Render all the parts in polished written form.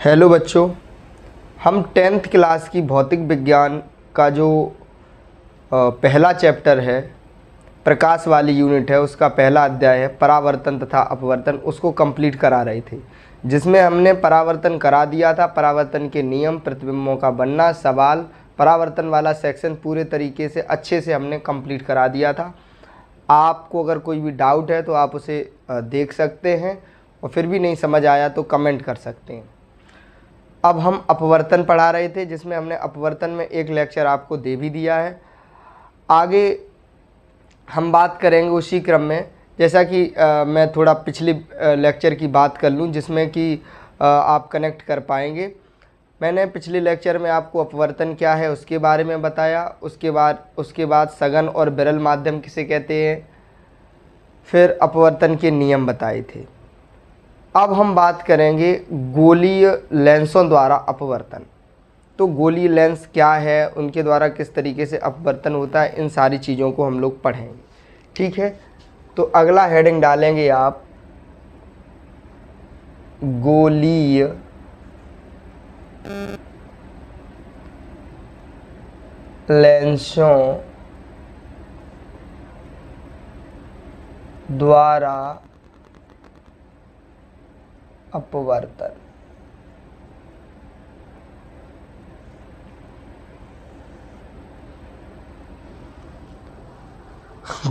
Hello बच्चों, हम 10th class की भौतिक विज्ञान का जो पहला चैप्टर है, प्रकाश वाली यूनिट है, उसका पहला अध्याय है परावर्तन तथा अपवर्तन, उसको कंप्लीट करा रहे थे। जिसमें हमने परावर्तन करा दिया था, परावर्तन के नियम, प्रतिबिंबों का बनना, सवाल, परावर्तन वाला सेक्शन पूरे तरीके से अच्छे से हमने कंप्लीट करा दिया था। आपको अगर कोई भी डाउट है तो आप उसे देख सकते हैं, और फिर भी नहीं समझ आया तो कमेंट कर सकते हैं। अब हम अपवर्तन पढ़ा रहे थे, जिसमें हमने अपवर्तन में एक लेक्चर आपको दे भी दिया है। आगे हम बात करेंगे उसी क्रम में, जैसा कि मैं थोड़ा पिछले लेक्चर की बात कर लूँ जिसमें कि आप कनेक्ट कर पाएंगे। मैंने पिछले लेक्चर में आपको अपवर्तन क्या है उसके बारे में बताया, उसके बाद सघन और विरल माध्यम किसे कहते हैं, फिर अपवर्तन के नियम बताए थे। अब हम बात करेंगे गोलीय लेंसों द्वारा अपवर्तन। तो गोलीय लेंस क्या है, उनके द्वारा किस तरीके से अपवर्तन होता है, इन सारी चीज़ों को हम लोग पढ़ेंगे। ठीक है, तो अगला हेडिंग डालेंगे आप गोलीय लेंसों द्वारा अपवर्तन।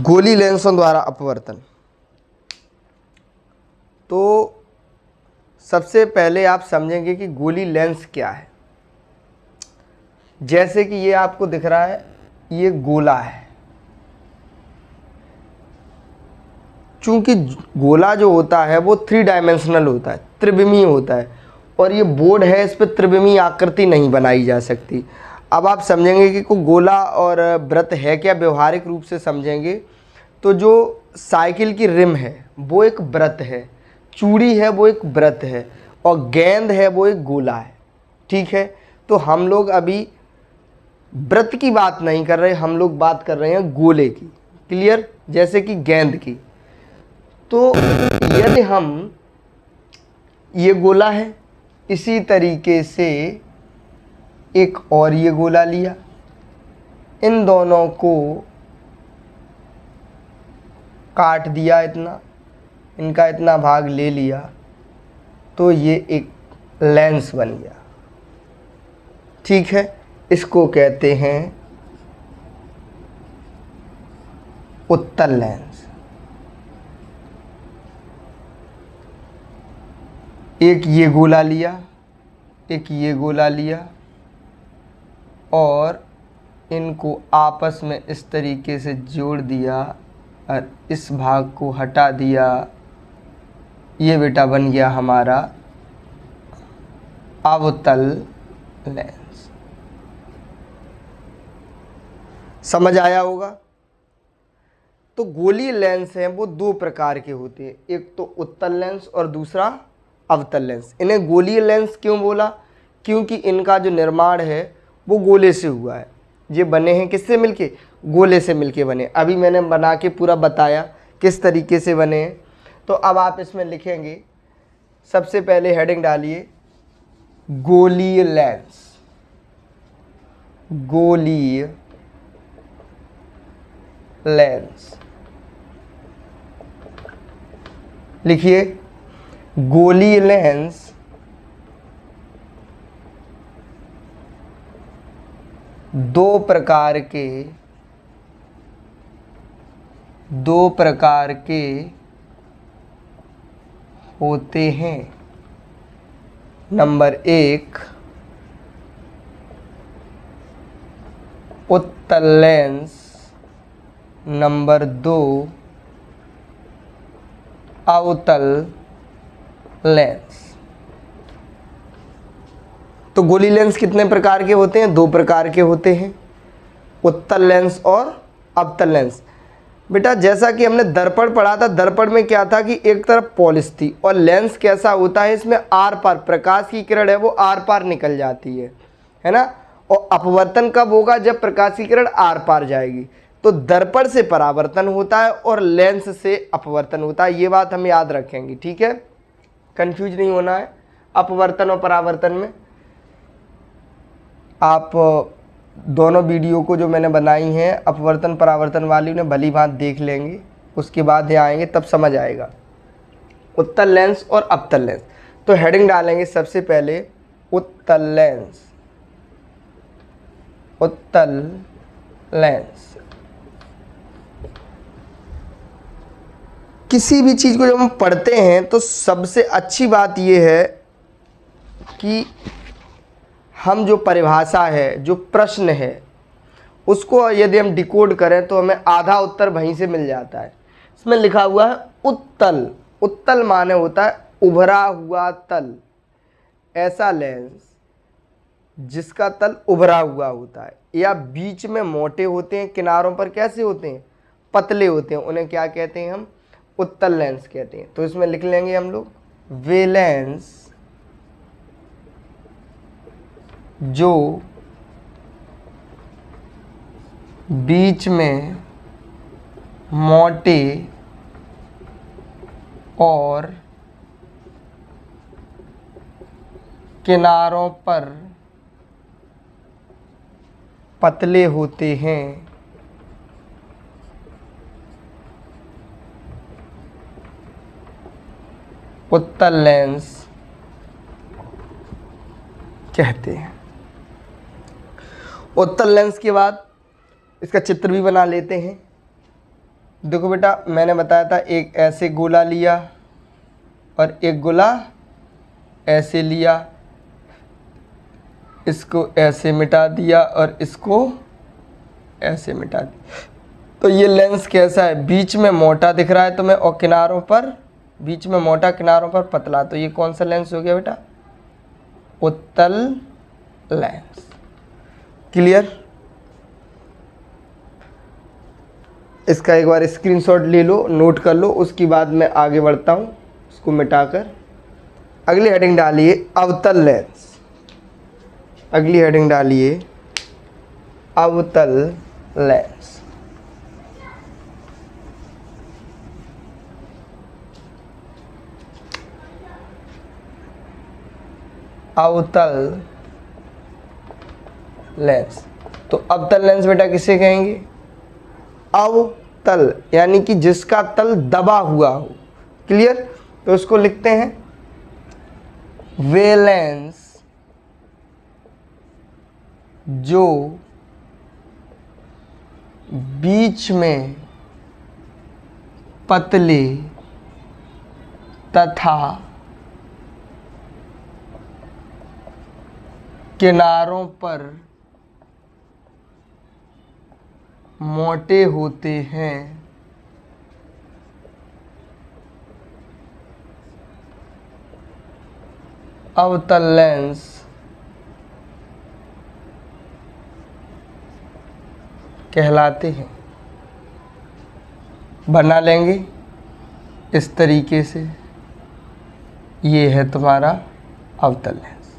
गोली लेंसों द्वारा अपवर्तन। तो सबसे पहले आप समझेंगे कि गोली लेंस क्या है। जैसे कि ये आपको दिख रहा है, ये गोला है। चूंकि गोला जो होता है वो 3 डायमेंशनल होता है, त्रिविमीय होता है, और ये बोर्ड है, इस पर त्रिविमीय आकृति नहीं बनाई जा सकती। अब आप समझेंगे कि कोई गोला और वृत्त है क्या। व्यवहारिक रूप से समझेंगे तो जो साइकिल की रिम है वो एक वृत्त है, चूड़ी है वो एक वृत्त है, और गेंद है वो एक गोला है। ठीक है, तो हम लोग अभी वृत्त की बात नहीं कर रहे, हम लोग बात कर रहे हैं गोले की। क्लियर, जैसे कि गेंद की। तो यदि हम, ये गोला है, इसी तरीके से एक और ये गोला लिया, इन दोनों को काट दिया, इनका इतना भाग ले लिया, तो ये एक लेंस बन गया। ठीक है, इसको कहते हैं उत्तल लेंस। एक ये गोला लिया, एक ये गोला लिया, और इनको आपस में इस तरीके से जोड़ दिया और इस भाग को हटा दिया। ये बेटा बन गया हमारा अवतल लेंस। समझ आया होगा। तो गोलीय लेंस हैं वो 2 प्रकार के होते हैं, एक तो उत्तल लेंस और दूसरा अवतल लेंस। इन्हें गोलीय लेंस क्यों बोला, क्योंकि इनका जो निर्माण है वो गोले से हुआ है। ये बने हैं किससे मिलके, गोले से मिलके बने। अभी मैंने बना के पूरा बताया किस तरीके से बने हैं। तो अब आप इसमें लिखेंगे, सबसे पहले हेडिंग डालिए गोलीय लेंस। गोलीय लेंस लिखिए। गोलीय लेंस दो प्रकार के होते हैं। नंबर 1 उत्तल लेंस, नंबर 2 अवतल लेंस। तो गोली लेंस कितने प्रकार के होते हैं, 2 प्रकार के होते हैं, उत्तल लेंस और अवतल लेंस। बेटा जैसा कि हमने दर्पण पढ़ा था, दर्पण में क्या था कि एक तरफ पॉलिश थी, और लेंस कैसा होता है, इसमें आर पार प्रकाश की किरण है वो आर पार निकल जाती है ना। और अपवर्तन कब होगा, जब प्रकाश की किरण आर पार जाएगी। तो दर्पण से परावर्तन होता है और लेंस से अपवर्तन होता है। ये बात हम याद रखेंगे, ठीक है, कंफ्यूज नहीं होना है। अपवर्तन और परावर्तन में। आप दोनों वीडियो को जो मैंने बनाई हैं अपवर्तन परावर्तन वाली, उन्हें भली भांति देख लेंगे, उसके बाद यहाँ आएंगे तब समझ आएगा। उत्तल लेंस और अवतल लेंस, तो हेडिंग डालेंगे सबसे पहले उत्तल लेंस। उत्तल लेंस, किसी भी चीज़ को जब हम पढ़ते हैं तो सबसे अच्छी बात यह है कि हम जो परिभाषा है, जो प्रश्न है, उसको यदि हम डिकोड करें तो हमें आधा उत्तर वहीं से मिल जाता है। इसमें लिखा हुआ है उत्तल। उत्तल माने होता है उभरा हुआ तल, ऐसा लेंस जिसका तल उभरा हुआ होता है या बीच में मोटे होते हैं, किनारों पर कैसे होते हैं, पतले होते हैं, उन्हें क्या कहते हैं हम, उत्तल लेंस कहते हैं। तो इसमें लिख लेंगे हम लोग वे लेंस जो बीच में मोटे और किनारों पर पतले होते हैं, उत्तल लेंस कहते हैं। उत्तल लेंस के बाद इसका चित्र भी बना लेते हैं। देखो बेटा, मैंने बताया था एक ऐसे गोला लिया और एक गोला ऐसे लिया, इसको ऐसे मिटा दिया और इसको ऐसे मिटा दिया। तो ये लेंस कैसा है, बीच में मोटा दिख रहा है तुम्हें और किनारों पर, बीच में मोटा किनारों पर पतला, तो ये कौन सा लेंस हो गया बेटा, उत्तल लेंस। क्लियर। इसका एक बार स्क्रीनशॉट ले लो, नोट कर लो, उसके बाद मैं आगे बढ़ता हूँ इसको मिटाकर। अगली हेडिंग डालिए अवतल लेंस। अगली हेडिंग डालिए अवतल लेंस। अवतल लेंस, तो अवतल लेंस बेटा किसे कहेंगे, अवतल यानी कि जिसका तल दबा हुआ हो। क्लियर। तो उसको लिखते हैं वे लेंस जो बीच में पतले तथा किनारों पर मोटे होते हैं, अवतल लेंस कहलाते हैं। बना लेंगे इस तरीके से, ये है तुम्हारा अवतल लेंस।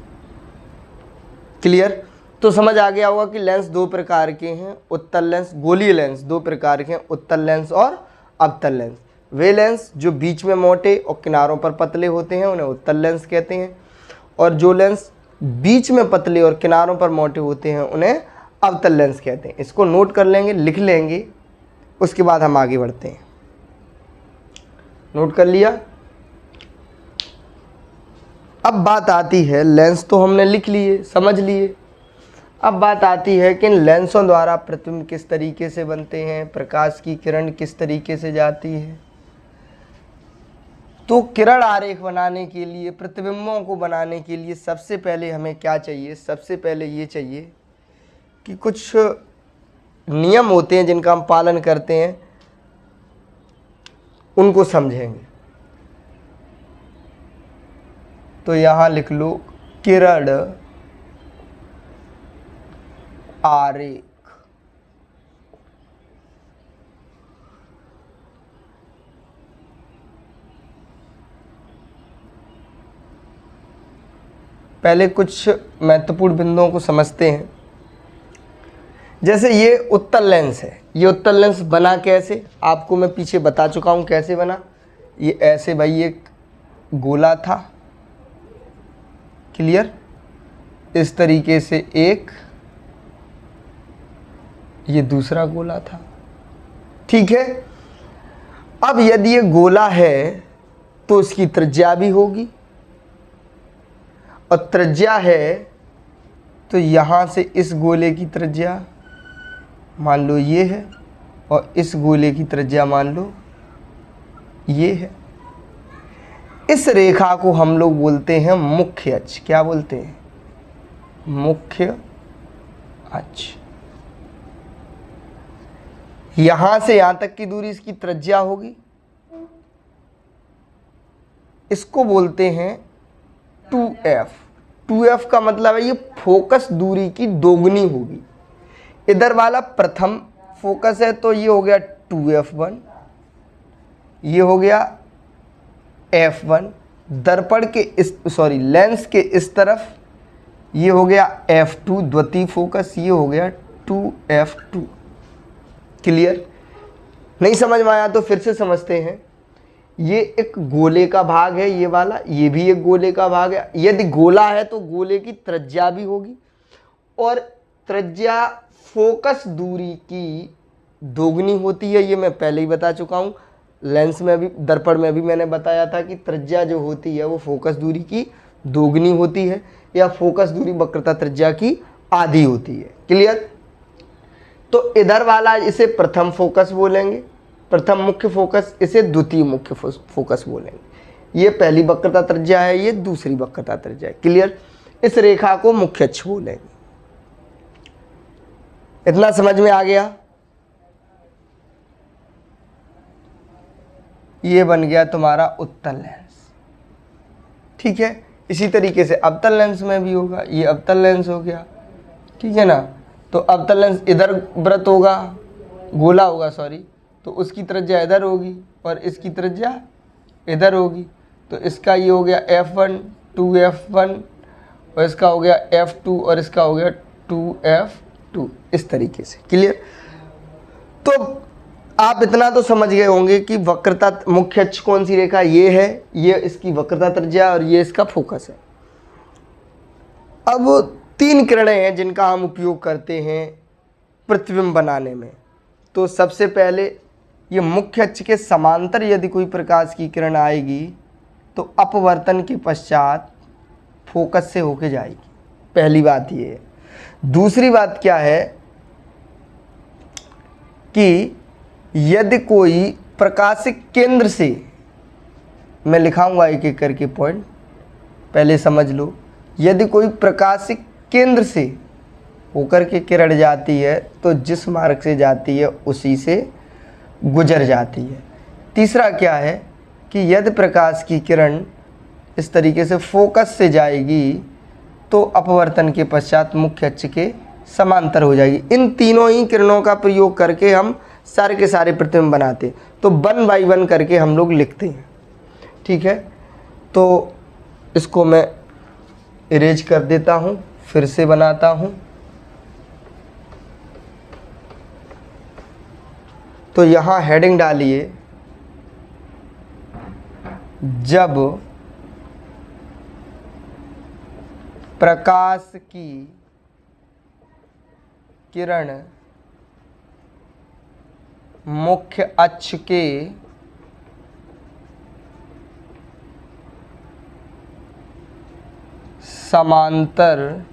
क्लियर। तो समझ आ गया होगा कि लेंस दो प्रकार के हैं, उत्तल लेंस, गोलीय लेंस दो प्रकार के हैं, उत्तल लेंस और अवतल लेंस। वे लेंस जो बीच में मोटे और किनारों पर पतले होते हैं उन्हें उत्तल लेंस कहते हैं, और जो लेंस बीच में पतले और किनारों पर मोटे होते हैं उन्हें अवतल लेंस कहते हैं। इसको नोट कर लेंगे, लिख लेंगे, उसके बाद हम आगे बढ़ते हैं। नोट कर लिया। अब बात आती है, लेंस तो हमने लिख लिए, समझ लिए। अब बात आती है कि इन लेंसों द्वारा प्रतिबिंब किस तरीके से बनते हैं, प्रकाश की किरण किस तरीके से जाती है। तो किरण आरेख बनाने के लिए, प्रतिबिंबों को बनाने के लिए सबसे पहले हमें क्या चाहिए, सबसे पहले ये चाहिए कि कुछ नियम होते हैं जिनका हम पालन करते हैं, उनको समझेंगे। तो यहाँ लिख लो किरण आरेख। पहले कुछ महत्वपूर्ण बिंदुओं को समझते हैं। जैसे ये उत्तल लेंस है, ये उत्तल लेंस बना कैसे, आपको मैं पीछे बता चुका हूँ कैसे बना। ये ऐसे भाई एक गोला था, क्लियर। इस तरीके से एक, ये दूसरा गोला था, ठीक है। अब यदि ये गोला है तो इसकी त्रिज्या भी होगी, और त्रिज्या है तो यहां से इस गोले की त्रिज्या मान लो ये है, और इस गोले की त्रिज्या मान लो ये है। इस रेखा को हम लोग बोलते हैं मुख्य अक्ष। क्या बोलते हैं? मुख्य अक्ष। यहां से यहां तक की दूरी इसकी त्रिज्या होगी, इसको बोलते हैं 2f। 2f का मतलब है ये फोकस दूरी की दोगुनी होगी। इधर वाला प्रथम फोकस है तो ये हो गया 2f1, ये हो गया f1। दर्पण के इस लेंस के इस तरफ ये हो गया f2, द्वितीय फोकस, ये हो गया 2f2। क्लियर? नहीं समझ में आया तो फिर से समझते हैं। ये एक गोले का भाग है, ये वाला, ये भी एक गोले का भाग है। यदि गोला है तो गोले की त्रिज्या भी होगी, और त्रिज्या फोकस दूरी की दोगुनी होती है। ये मैं पहले ही बता चुका हूँ, लेंस में भी, दर्पण में भी मैंने बताया था कि त्रिज्या जो होती है वो फोकस दूरी की दोगुनी होती है, या फोकस दूरी वक्रता त्रिज्या की आधी होती है। क्लियर? तो इधर वाला इसे प्रथम फोकस बोलेंगे, प्रथम मुख्य फोकस, इसे द्वितीय मुख्य फोकस बोलेंगे। ये पहली वक्रता त्रिज्या है, ये दूसरी वक्रता त्रिज्या है। क्लियर? इस रेखा को मुख्य अक्ष बोलेंगे। इतना समझ में आ गया? ये बन गया तुम्हारा उत्तल लेंस, ठीक है। इसी तरीके से अवतल लेंस में भी होगा। ये अवतल लेंस हो गया, ठीक है ना। तो अवतल लेंस इधर वृत्त होगा, गोला होगा सॉरी, तो उसकी त्रिज्या इधर होगी और इसकी त्रिज्या इधर होगी। तो इसका ये हो गया f1, 2f1, और इसका हो गया f2, और इसका हो गया 2f2, इस तरीके से। क्लियर? तो आप इतना तो समझ गए होंगे कि वक्रता मुख्य अक्ष कौन सी रेखा, ये है, ये इसकी वक्रता त्रिज्या, और ये इसका फोकस है। अब तीन किरणें हैं जिनका हम उपयोग करते हैं प्रतिबिंब बनाने में। तो सबसे पहले ये मुख्य अक्ष के समांतर यदि कोई प्रकाश की किरण आएगी तो अपवर्तन के पश्चात फोकस से होके जाएगी। पहली बात ये है। दूसरी बात क्या है कि यदि कोई प्रकाशिक केंद्र से, मैं लिखाऊंगा एक एक करके पॉइंट, पहले समझ लो। यदि कोई प्रकाशिक केंद्र से होकर के किरण जाती है तो जिस मार्ग से जाती है उसी से गुजर जाती है। तीसरा क्या है कि यदि प्रकाश की किरण इस तरीके से फोकस से जाएगी तो अपवर्तन के पश्चात मुख्य अक्ष के समांतर हो जाएगी। इन तीनों ही किरणों का प्रयोग करके हम सारे के सारे प्रतिबिंब बनाते हैं। तो 1 बाई 1 करके हम लोग लिखते हैं, ठीक है। तो इसको मैं इरेज कर देता हूँ, फिर से बनाता हूँ। तो यहाँ हेडिंग डालिए, जब प्रकाश की किरण मुख्य अक्ष के समांतर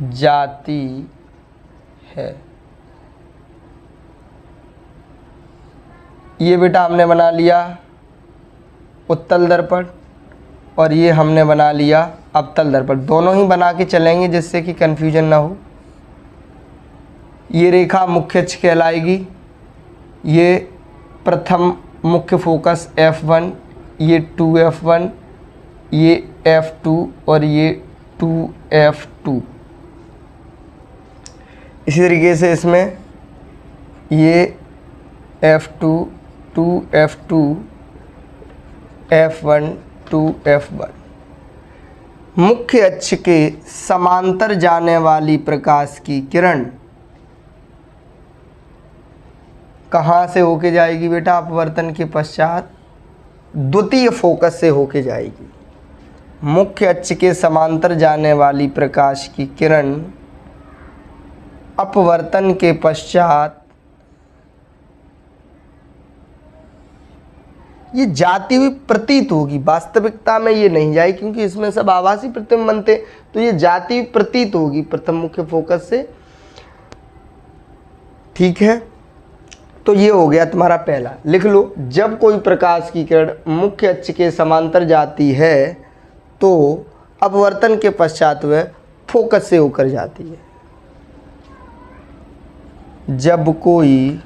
जाती है। ये बेटा हमने बना लिया उत्तल दर्पण, और ये हमने बना लिया अवतल दर्पण। दोनों ही बना के चलेंगे जिससे कि कन्फ्यूजन ना हो। ये रेखा मुख्य अक्ष कहलाएगी। ये प्रथम मुख्य फोकस f1, ये 2f1, ये f2 और ये 2f2। इसी तरीके से इसमें ये f2, 2f2, f1, 2f1। मुख्य अक्ष के समांतर जाने वाली प्रकाश की किरण कहाँ से होके जाएगी बेटा? अपवर्तन के पश्चात द्वितीय फोकस से होके जाएगी। मुख्य अक्ष के समांतर जाने वाली प्रकाश की किरण अपवर्तन के पश्चात ये जाती हुई प्रतीत होगी। वास्तविकता में ये नहीं जाएगी क्योंकि इसमें सब आभासी प्रतिबिंब बनते, तो ये जाती हुई प्रतीत होगी प्रथम मुख्य फोकस से। ठीक है, तो ये हो गया तुम्हारा पहला। लिख लो, जब कोई प्रकाश की किरण मुख्य अक्ष के समांतर जाती है तो अपवर्तन के पश्चात वह फोकस से होकर जाती है। जब कोई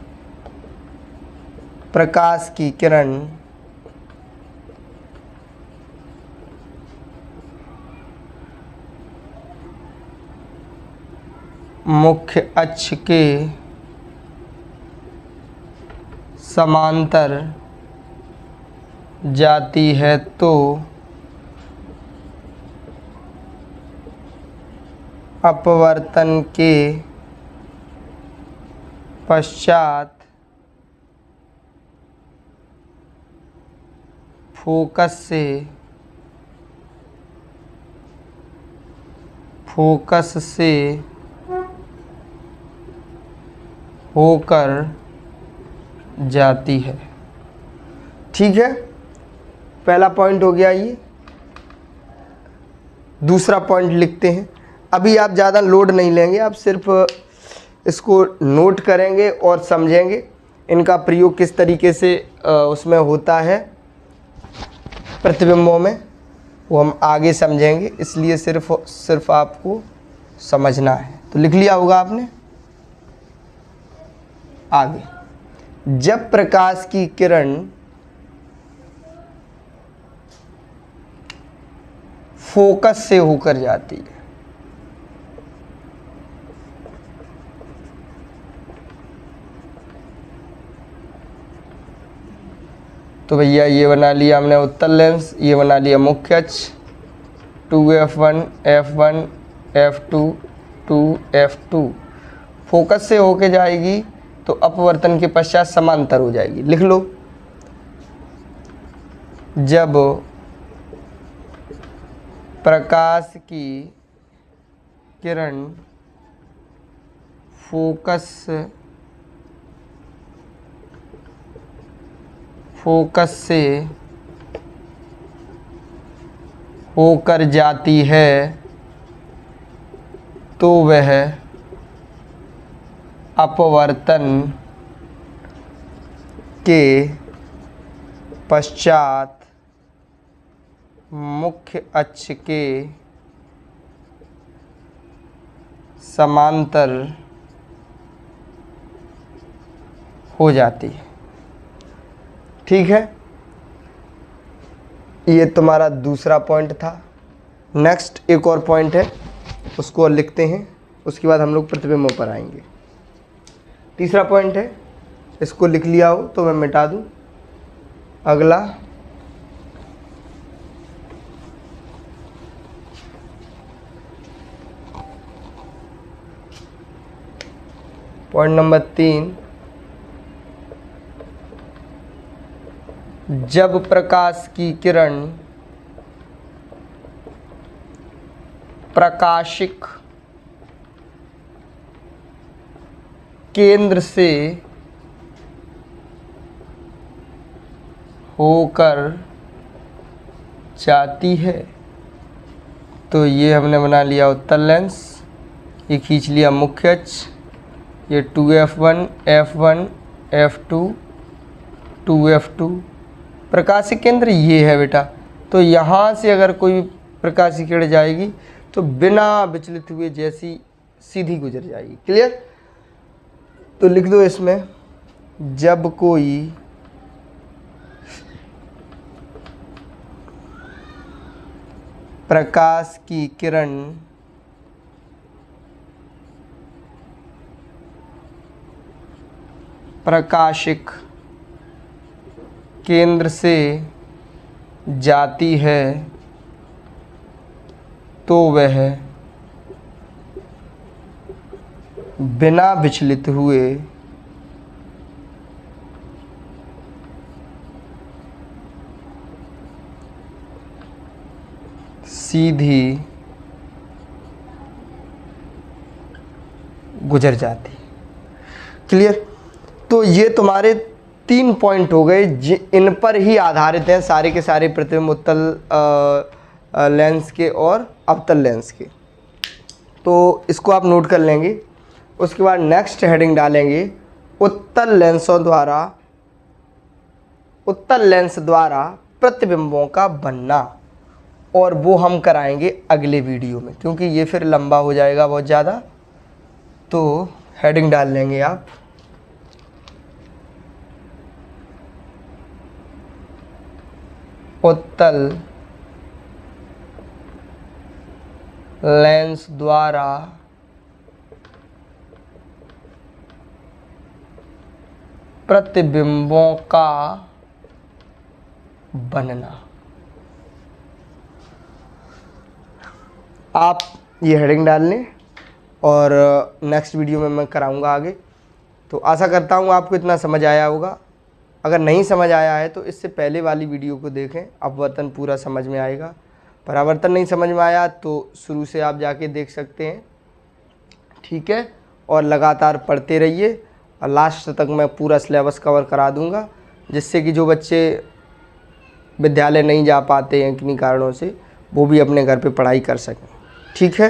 प्रकाश की किरण मुख्य अक्ष के समांतर जाती है तो अपवर्तन के पश्चात फोकस से होकर जाती है। ठीक है, पहला पॉइंट हो गया ये। दूसरा पॉइंट लिखते हैं। अभी आप ज़्यादा लोड नहीं लेंगे, आप सिर्फ इसको नोट करेंगे और समझेंगे इनका प्रयोग किस तरीके से उसमें होता है प्रतिबिंबों में, वो हम आगे समझेंगे। इसलिए सिर्फ आपको समझना है। तो लिख लिया होगा आपने। आगे, जब प्रकाश की किरण फोकस से होकर जाती है, तो भैया ये बना लिया हमने उत्तल लेंस, ये बना लिया मुख्य अक्ष, 2f1 f1 f2 2f2 focus से होके जाएगी तो अपवर्तन के पश्चात समांतर हो जाएगी। लिख लो, जब प्रकाश की किरण फोकस से होकर जाती है तो वह अपवर्तन के पश्चात मुख्य अक्ष के समांतर हो जाती है। ठीक है, ये तुम्हारा दूसरा पॉइंट था। नेक्स्ट एक और पॉइंट है, उसको लिखते हैं, उसके बाद हम लोग प्रतिबिंबों पर आएंगे। तीसरा पॉइंट है, इसको लिख लिया हो तो मैं मिटा दूं। अगला पॉइंट नंबर 3, जब प्रकाश की किरण प्रकाशिक केंद्र से होकर जाती है, तो ये हमने बना लिया उत्तल लेंस, ये खींच लिया मुख्य अक्ष, ये 2f1 f1 f2 2f2 प्रकाशिक केंद्र ये है बेटा। तो यहाँ से अगर कोई प्रकाशिक किरण जाएगी तो बिना विचलित हुए जैसी सीधी गुजर जाएगी। क्लियर? तो लिख दो इसमें, जब कोई प्रकाश की किरण प्रकाशिक केंद्र से जाती है तो वह बिना विचलित हुए सीधी गुजर जाती। क्लियर? तो ये तुम्हारे 3 पॉइंट हो गए, इन पर ही आधारित हैं सारे के सारे प्रतिबिंब उत्तल लेंस के और अवतल लेंस के। तो इसको आप नोट कर लेंगे। उसके बाद नेक्स्ट हेडिंग डालेंगे उत्तल लेंस द्वारा प्रतिबिंबों का बनना, और वो हम कराएंगे अगले वीडियो में, क्योंकि ये फिर लंबा हो जाएगा बहुत ज़्यादा। तो हेडिंग डाल लेंगे आप उत्तल लेंस द्वारा प्रतिबिंबों का बनना। आप ये हेडिंग डाल लें और नेक्स्ट वीडियो में मैं कराऊंगा आगे। तो आशा करता हूँ आपको इतना समझ आया होगा। अगर नहीं समझ आया है तो इससे पहले वाली वीडियो को देखें, अपवर्तन पूरा समझ में आएगा। परावर्तन नहीं समझ में आया तो शुरू से आप जाके देख सकते हैं, ठीक है। और लगातार पढ़ते रहिए और लास्ट तक मैं पूरा सिलेबस कवर करा दूंगा, जिससे कि जो बच्चे विद्यालय नहीं जा पाते हैं किन्हीं कारणों से, वो भी अपने घर पे पढ़ाई कर सकें, ठीक है।